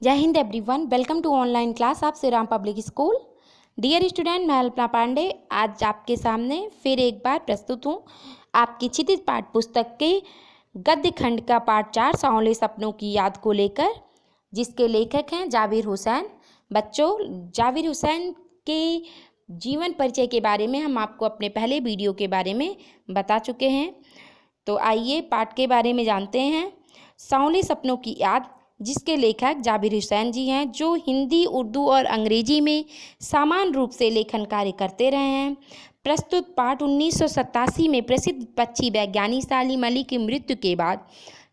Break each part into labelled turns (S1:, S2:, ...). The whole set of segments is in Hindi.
S1: जय हिंद everyone, welcome to online class of Shri Ram public school. Dear student, मैं अल्पना पांडे आज आपके सामने फिर एक बार प्रस्तुत हूँ आपकी क्षितिज पाठ पुस्तक के गद्य खंड का पाठ 4 सांवले सपनों की याद को लेकर, जिसके लेखक हैं जाविर हुसैन। बच्चों, जाविर हुसैन के जीवन परिचय के बारे में हम आपको अपने पहले वीडियो के बारे में बता चुके हैं। तो आइए पाठ के बारे में जानते हैं। सांवले सपनों की याद, जिसके लेखक जाविर हुसैन जी हैं, जो हिंदी, उर्दू और अंग्रेजी में समान रूप से लेखन कार्य करते रहे हैं। प्रस्तुत पाठ 1987 में प्रसिद्ध पक्षी वैज्ञानिक सालिम अली की मृत्यु के बाद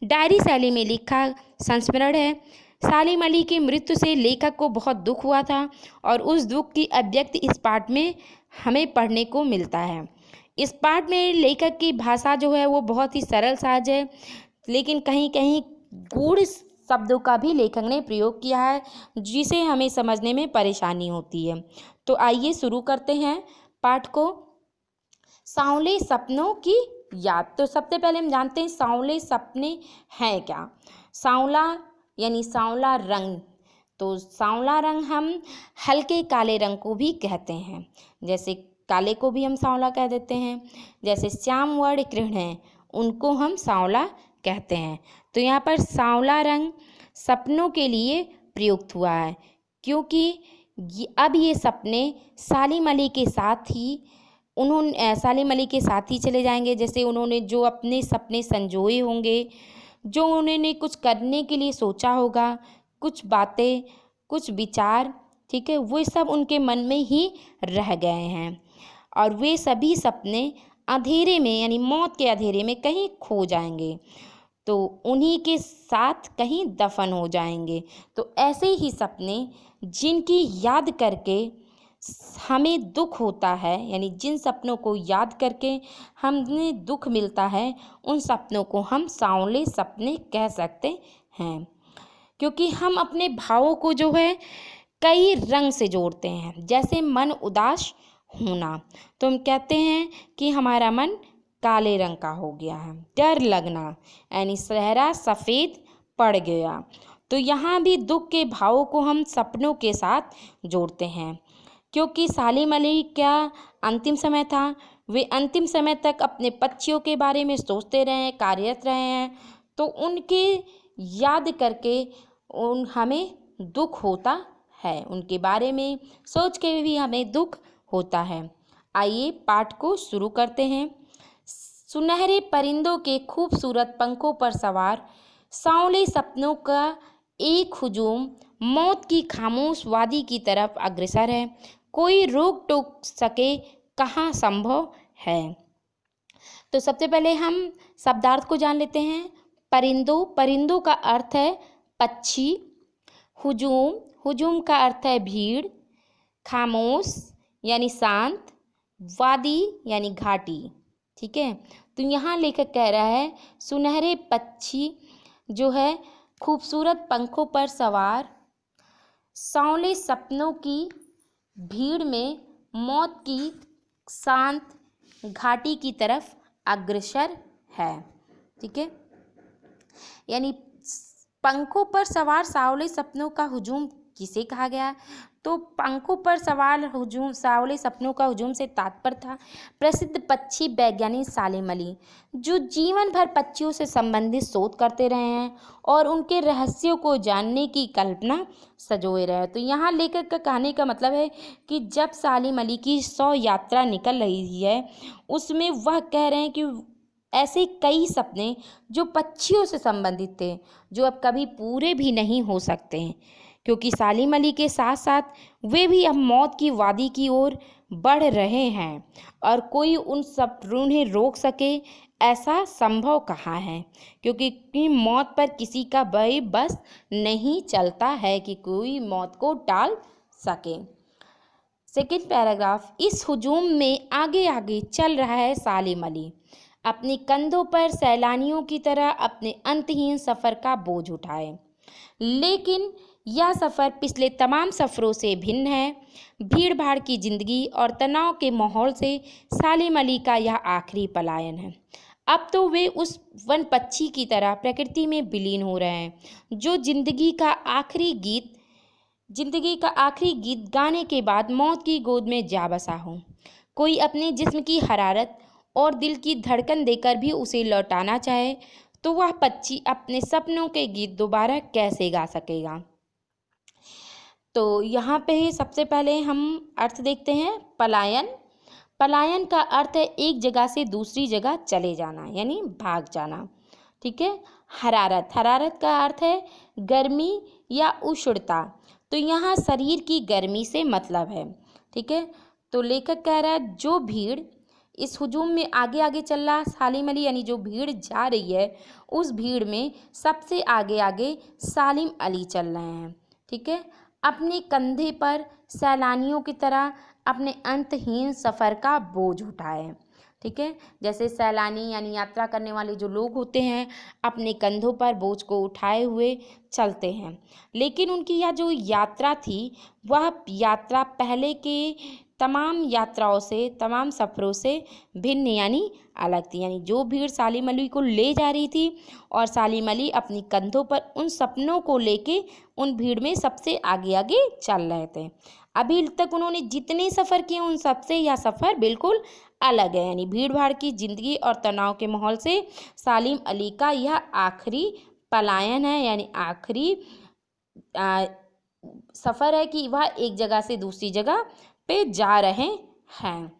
S1: डायरी शैली में लिखा संस्मरण है। सालिम अली की मृत्यु से लेखक को बहुत दुख हुआ था और उस दुख की अभिव्यक्ति इस पाठ में हमें पढ़ने को मिलता है। इस पाठ में लेखक की भाषा जो है वो बहुत ही सरल सहज है, लेकिन कहीं कहीं गूढ़ शब्दों का भी लेखक ने प्रयोग किया है, जिसे हमें समझने में परेशानी होती है। तो आइए शुरू करते हैं पाठ को। सांवले सपनों की याद। तो सबसे पहले हम जानते हैं सांवले सपने हैं क्या। सांवला यानी सांवला रंग। तो सांवला रंग हम हल्के काले रंग को भी कहते हैं, जैसे काले को भी हम सांवला कह देते हैं। जैसे श्याम वर्ण कृष्ण हैं, उनको हम सांवला कहते हैं। तो यहाँ पर सांवला रंग सपनों के लिए प्रयुक्त हुआ है, क्योंकि अब ये सपने सालिम अली के साथ ही चले जाएंगे। जैसे उन्होंने जो अपने सपने संजोए होंगे, जो उन्होंने कुछ करने के लिए सोचा होगा, कुछ बातें, कुछ विचार, ठीक है, वो सब उनके मन में ही रह गए हैं और वे सभी सपने अंधेरे में यानी मौत के अंधेरे में कहीं खो जाएंगे, तो उन्हीं के साथ कहीं दफन हो जाएंगे। तो ऐसे ही सपने जिनकी याद करके हमें दुख होता है, यानी जिन सपनों को याद करके हमें दुख मिलता है, उन सपनों को हम सांवले सपने कह सकते हैं। क्योंकि हम अपने भावों को जो है कई रंग से जोड़ते हैं। जैसे मन उदास होना, तो हम कहते हैं कि हमारा मन काले रंग का हो गया है। डर लगना यानी चेहरा सफ़ेद पड़ गया। तो यहाँ भी दुख के भावों को हम सपनों के साथ जोड़ते हैं। क्योंकि सालिम अली का अंतिम समय था, वे अंतिम समय तक अपने पक्षियों के बारे में सोचते रहे हैं, कार्यरत रहे हैं, तो उनके याद करके हमें दुख होता है, उनके बारे में सोच के भी हमें दुख होता है। आइए पाठ को शुरू करते हैं। सुनहरे परिंदों के खूबसूरत पंखों पर सवार सांवले सपनों का एक हुजूम मौत की खामोश वादी की तरफ अग्रसर है। कोई रोक टोक सके कहाँ संभव है। तो सबसे पहले हम शब्दार्थ को जान लेते हैं। परिंदों का अर्थ है पक्षी। हुजूम का अर्थ है भीड़। खामोश यानी शांत। वादी यानी घाटी। ठीक है, तो यहाँ लेखक कह रहा है सुनहरे पक्षी जो है खूबसूरत पंखों पर सवार सांवले सपनों की भीड़ में मौत की शांत घाटी की तरफ अग्रसर है। ठीक है, यानी पंखों पर सवार सांवले सपनों का हुजूम किसे कहा गया। तो पंखों पर सवार हुजूम सांवले सपनों का हुजूम से तात्पर्य था प्रसिद्ध पक्षी वैज्ञानिक सालिम अली, जो जीवन भर पक्षियों से संबंधित शोध करते रहे हैं और उनके रहस्यों को जानने की कल्पना सजोए रहे। तो यहाँ लेखक का कहने का मतलब है कि जब सालिम अली की 100 यात्रा निकल रही है, उसमें वह कह रहे हैं कि ऐसे कई सपने जो पक्षियों से संबंधित थे, जो अब कभी पूरे भी नहीं हो सकते हैं, क्योंकि सालिम अली के साथ साथ वे भी अब मौत की वादी की ओर बढ़ रहे हैं और कोई उन सब उन्हें रोक सके ऐसा संभव कहाँ है। क्योंकि मौत पर किसी का बस नहीं चलता है कि कोई मौत को टाल सके। सेकंड पैराग्राफ, इस हुजूम में आगे आगे चल रहा है सालिम अली, अपने कंधों पर सैलानियों की तरह अपने अंतहीन सफ़र का बोझ उठाए। लेकिन यह सफ़र पिछले तमाम सफ़रों से भिन्न है। भीड़ भाड़ की ज़िंदगी और तनाव के माहौल से सालिम अली का यह आखिरी पलायन है। अब तो वे उस वन पक्षी की तरह प्रकृति में विलीन हो रहे हैं जो जिंदगी का आखिरी गीत गाने के बाद मौत की गोद में जा बसा हो। कोई अपने जिस्म की हरारत और दिल की धड़कन देकर भी उसे लौटाना चाहे तो वह पक्षी अपने सपनों के गीत दोबारा कैसे गा सकेगा। तो यहाँ पे ही सबसे पहले हम अर्थ देखते हैं पलायन। पलायन का अर्थ है एक जगह से दूसरी जगह चले जाना यानी भाग जाना। ठीक है। हरारत का अर्थ है गर्मी या उष्णता। तो यहाँ शरीर की गर्मी से मतलब है। ठीक है। तो लेखक कह रहा है जो भीड़ इस हुजूम में आगे आगे चल रहा सालिम अली यानी जो भीड़ जा रही है उस भीड़ में सबसे आगे आगे सालिम अली चल रहे हैं। ठीक है। अपने कंधे पर सैलानियों की तरह अपने अंतहीन सफ़र का बोझ उठाए। ठीक है। जैसे सैलानी यानी यात्रा करने वाले जो लोग होते हैं अपने कंधों पर बोझ को उठाए हुए चलते हैं। लेकिन उनकी यह जो यात्रा थी वह यात्रा पहले के तमाम सफ़रों से भिन्न यानी अलग थी। यानी जो भीड़ सालिम अली को ले जा रही थी और सालिम अली अपनी कंधों पर उन सपनों को लेके उन भीड़ में सबसे आगे आगे चल रहे थे। अभी तक उन्होंने जितने सफ़र किए उन सबसे यह सफ़र बिल्कुल अलग है। यानी भीड़ भाड़ की ज़िंदगी और तनाव के माहौल से सालिम अली का यह आखिरी पलायन है यानी आखिरी सफ़र है कि वह एक जगह से दूसरी जगह पे जा रहे हैं।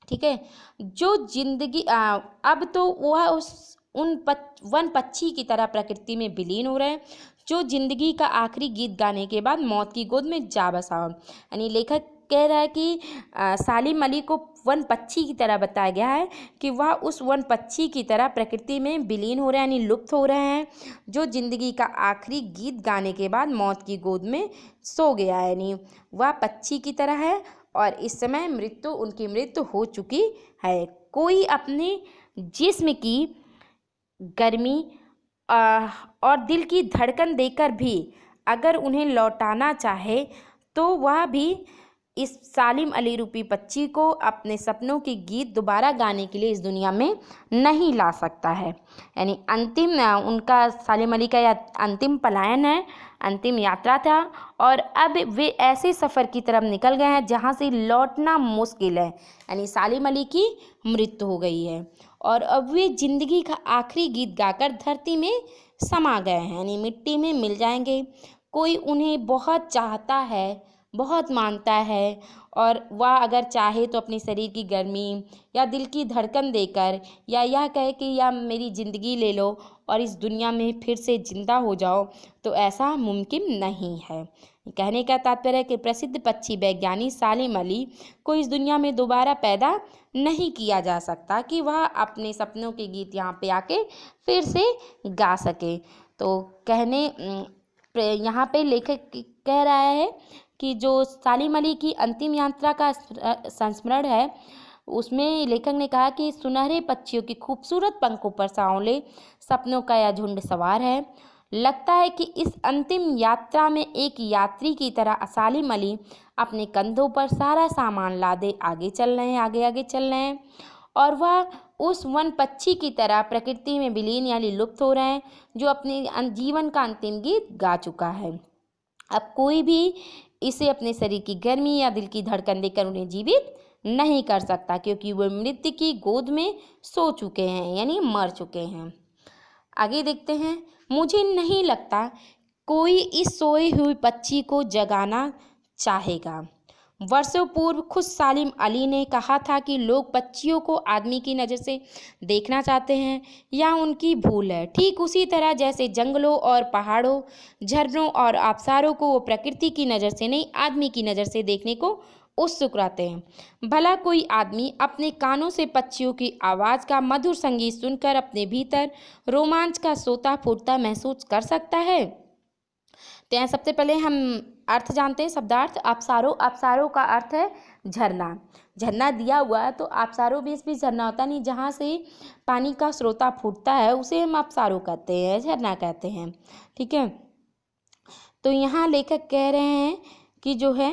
S1: ठीक है। जो जिंदगी अब तो वह वन पक्षी की तरह प्रकृति में विलीन हो रहे हैं जो जिंदगी का आखिरी गीत गाने के बाद मौत की गोद में जा बसा। यानी लेखक कह रहा है कि सालिम अली को वन पक्षी की तरह बताया गया है कि वह उस वन पक्षी की तरह प्रकृति में विलीन हो रहे हैं यानी लुप्त हो रहे हैं जो जिंदगी का आखिरी गीत गाने के बाद मौत की गोद में सो गया है। यानी वह पक्षी की तरह है और इस समय उनकी मृत्यु हो चुकी है। कोई अपने जिस्म की गर्मी और दिल की धड़कन देकर भी अगर उन्हें लौटाना चाहे तो वह भी इस सालिम अली रूपी पक्षी को अपने सपनों के गीत दोबारा गाने के लिए इस दुनिया में नहीं ला सकता है। यानी अंतिम उनका सालिम अली का यह अंतिम पलायन है, अंतिम यात्रा था और अब वे ऐसे सफ़र की तरफ निकल गए हैं जहां से लौटना मुश्किल है। यानी सालिम अली की मृत्यु हो गई है और अब वे ज़िंदगी का आखिरी गीत गाकर धरती में समा गए हैं यानी मिट्टी में मिल जाएंगे। कोई उन्हें बहुत चाहता है, बहुत मानता है और वह अगर चाहे तो अपने शरीर की गर्मी या दिल की धड़कन देकर या यह कहे कि या मेरी ज़िंदगी ले लो और इस दुनिया में फिर से जिंदा हो जाओ तो ऐसा मुमकिन नहीं है। कहने का तात्पर्य है कि प्रसिद्ध पक्षी वैज्ञानिक सालिम अली को इस दुनिया में दोबारा पैदा नहीं किया जा सकता कि वह अपने सपनों के गीत यहाँ पे आके फिर से गा सके। तो यहाँ पे लेखक कह रहा है कि जो सालिम अली की अंतिम यात्रा का संस्मरण है उसमें लेखक ने कहा कि सुनहरे पक्षियों की खूबसूरत पंखों पर सांवले सपनों का यह झुंड सवार है। लगता है कि इस अंतिम यात्रा में एक यात्री की तरह सालिम अली अपने कंधों पर सारा सामान लादे आगे चल रहे हैं और वह उस वन पक्षी की तरह प्रकृति में विलीन यानी लुप्त हो रहे हैं जो अपने जीवन का अंतिम गीत गा चुका है। अब कोई भी इसे अपने शरीर की गर्मी या दिल की धड़कन देकर उन्हें जीवित नहीं कर सकता क्योंकि वे मृत्यु की गोद में सो चुके हैं यानी मर चुके हैं। आगे देखते हैं। मुझे नहीं लगता कोई इस सोए हुए पक्षी को जगाना चाहेगा। वर्षों पूर्व खुद सालिम अली ने कहा था कि लोग पक्षियों को आदमी की नज़र से देखना चाहते हैं या उनकी भूल है। ठीक उसी तरह जैसे जंगलों और पहाड़ों, झरनों और आबशारों को वो प्रकृति की नज़र से नहीं आदमी की नज़र से देखने को उत्सुक रहते हैं। भला कोई आदमी अपने कानों से पक्षियों की आवाज़ का मधुर संगीत सुनकर अपने भीतर रोमांच का सोता फूटता महसूस कर सकता है। तो यहाँ सबसे पहले हम अर्थ जानते हैं। शब्दार्थ आबशारों का अर्थ है झरना। झरना दिया हुआ है तो आबशारों बेस भी झरना होता नहीं, जहाँ से पानी का स्रोता फूटता है उसे हम आबशारों कहते हैं, झरना कहते हैं। ठीक है। तो यहाँ लेखक कह रहे हैं कि जो है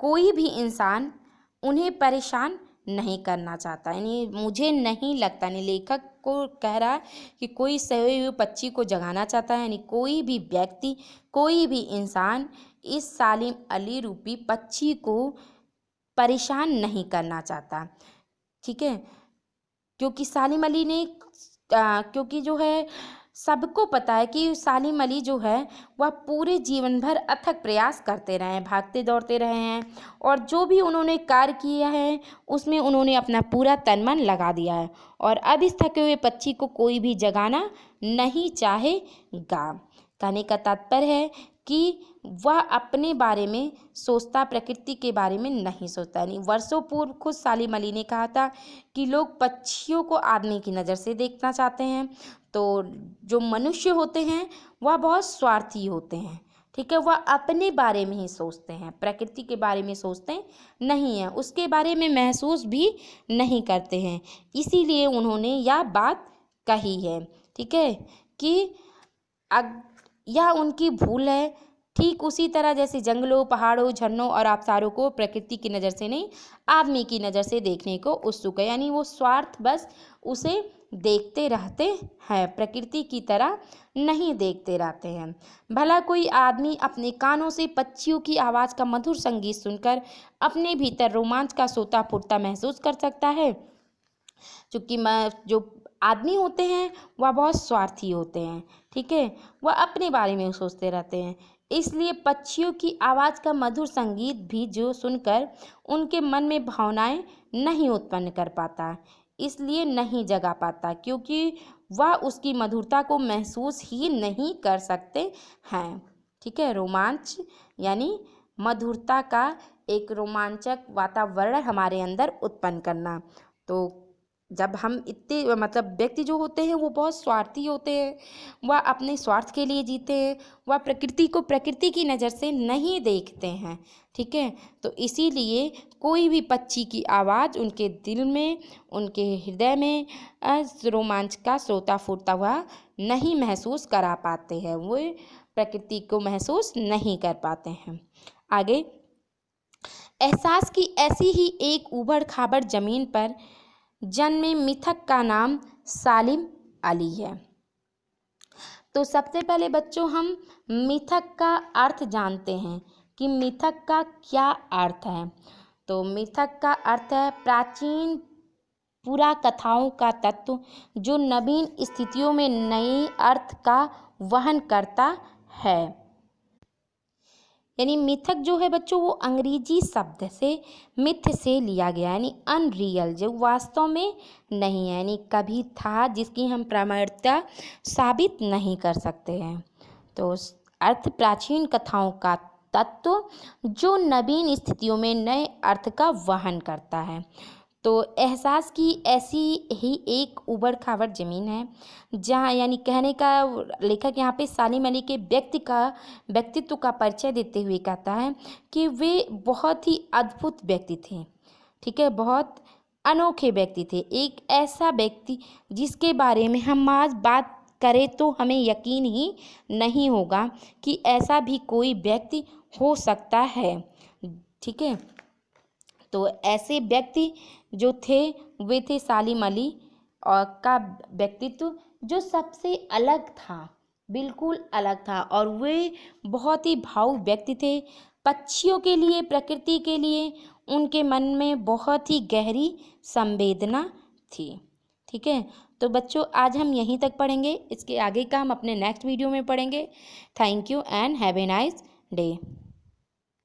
S1: कोई भी इंसान उन्हें परेशान नहीं करना चाहता। यानी मुझे नहीं लगता, यानी लेखक को कह रहा है कि कोई सोए हुए पक्षी को जगाना चाहता है, यानी कोई भी व्यक्ति, कोई भी इंसान इस सालिम अली रूपी पक्षी को परेशान नहीं करना चाहता। ठीक है, क्योंकि सालिम अली ने क्योंकि जो है सबको पता है कि सालिम अली जो है वह पूरे जीवन भर अथक प्रयास करते रहे हैं, भागते दौड़ते रहे हैं, और जो भी उन्होंने कार्य किया है उसमें उन्होंने अपना पूरा तन मन लगा दिया है, और अब इस थके हुए पक्षी को कोई भी जगाना नहीं चाहेगा। कहने का तात्पर्य है कि वह अपने बारे में सोचता, प्रकृति के बारे में नहीं सोचता। यानी वर्षों पूर्व खुद सालिम अली ने कहा था कि लोग पक्षियों को आदमी की नज़र से देखना चाहते हैं, तो जो मनुष्य होते हैं वह बहुत स्वार्थी होते हैं। ठीक है, वह अपने बारे में ही सोचते हैं, प्रकृति के बारे में सोचते नहीं हैं, उसके बारे में महसूस भी नहीं करते हैं। इसीलिए उन्होंने यह बात कही है। ठीक है, कि यह उनकी भूल है। ठीक उसी तरह जैसे जंगलों, पहाड़ों, झरनों और आबशारों को प्रकृति की नज़र से नहीं, आदमी की नज़र से देखने को उत्सुक है। यानी वो स्वार्थ बस उसे देखते रहते हैं, प्रकृति की तरह नहीं देखते रहते हैं। भला कोई आदमी अपने कानों से पक्षियों की आवाज़ का मधुर संगीत सुनकर अपने भीतर रोमांच का सोता फूटता महसूस कर सकता है? चूँकि जो आदमी होते हैं वह बहुत स्वार्थी होते हैं। ठीक है, वह अपने बारे में सोचते रहते हैं, इसलिए पक्षियों की आवाज़ का मधुर संगीत भी जो सुनकर उनके मन में भावनाएं नहीं उत्पन्न कर पाता, इसलिए नहीं जगा पाता, क्योंकि वह उसकी मधुरता को महसूस ही नहीं कर सकते हैं। ठीक है, रोमांच यानी मधुरता का एक रोमांचक वातावरण हमारे अंदर उत्पन्न करना। तो जब हम इतने व्यक्ति जो होते हैं वो बहुत स्वार्थी होते हैं, वह अपने स्वार्थ के लिए जीते हैं, वह प्रकृति को प्रकृति की नज़र से नहीं देखते हैं। ठीक है, तो इसीलिए कोई भी पक्षी की आवाज़ उनके दिल में, उनके हृदय में रोमांच का सोता फूटता हुआ नहीं महसूस करा पाते हैं, वो प्रकृति को महसूस नहीं कर पाते हैं। आगे, एहसास की ऐसी ही एक ऊबड़ खाबड़ ज़मीन पर जन्मे मिथक का नाम सालिम अली है। तो सबसे पहले बच्चों हम मिथक का अर्थ जानते हैं कि मिथक का क्या अर्थ है। तो मिथक का अर्थ है प्राचीन पुरा कथाओं का तत्व जो नवीन स्थितियों में नए अर्थ का वहन करता है। यानी मिथक जो है बच्चों वो अंग्रेजी शब्द से मिथ से लिया गया, यानी अनरियल, जो वास्तव में नहीं है, यानी कभी था, जिसकी हम प्रामाणिकता साबित नहीं कर सकते हैं। तो अर्थ प्राचीन कथाओं का तत्व जो नवीन स्थितियों में नए अर्थ का वहन करता है। तो एहसास की ऐसी ही एक ऊबड़ खाबड़ ज़मीन है जहाँ, यानी कहने का लेखक यहाँ पे सालिम अली के व्यक्तित्व का परिचय देते हुए कहता है कि वे बहुत ही अद्भुत व्यक्ति थे। ठीक है, बहुत अनोखे व्यक्ति थे, एक ऐसा व्यक्ति जिसके बारे में हम आज बात करें तो हमें यकीन ही नहीं होगा कि ऐसा भी कोई व्यक्ति हो सकता है। ठीक है, तो ऐसे व्यक्ति जो थे वे थे सालिम अली और का व्यक्तित्व जो सबसे अलग था, बिल्कुल अलग था, और वे बहुत ही भावुक व्यक्ति थे। पक्षियों के लिए, प्रकृति के लिए उनके मन में बहुत ही गहरी संवेदना थी। ठीक है, तो बच्चों आज हम यहीं तक पढ़ेंगे, इसके आगे का हम अपने नेक्स्ट वीडियो में पढ़ेंगे। Thank you and have a nice day.